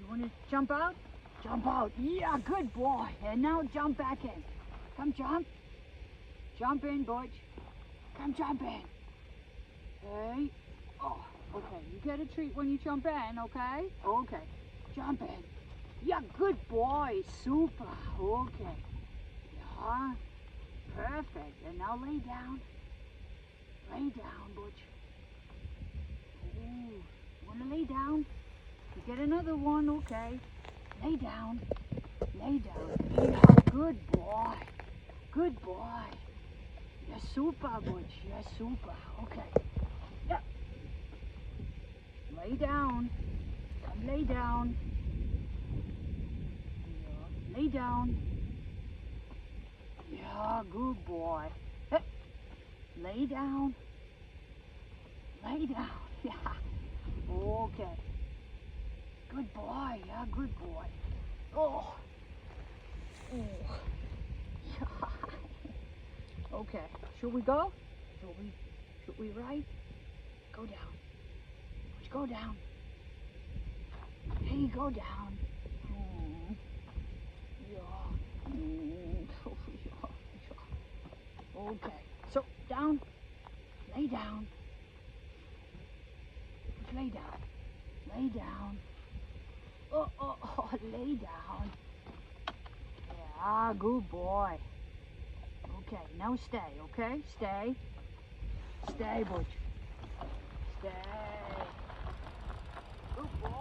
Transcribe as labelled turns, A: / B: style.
A: You want to jump out? Jump out. Yeah, good boy. And now jump back in. Come jump. Jump in, Butch. Come jump in. Hey. Oh, okay. You get a treat when you jump in, okay? Okay. Jump in. Yeah, good boy. Super. Okay. Yeah. Perfect. And now lay down. Lay down, Butch. Ooh. Want to lay down? You get another one, okay. Lay down. Lay down. Yeah, good boy. Good boy. You're super, Butch. You're super. Okay. Yeah. Lay down. Come lay down. Yeah. Lay down. Yeah, good boy. Hey. Lay down. Lay down. Yeah. Okay. Good boy. Yeah, good boy. Oh. Oh. Yeah. Okay. Should we go? Should we ride? Go down. Let's go down. Hey, go down. Yeah. Yeah. Okay. So down. Lay down. Just lay down. Lay down. Oh, lay down. Yeah, good boy. Okay, now stay, okay? Stay. Stay, Butch. Stay. Good boy.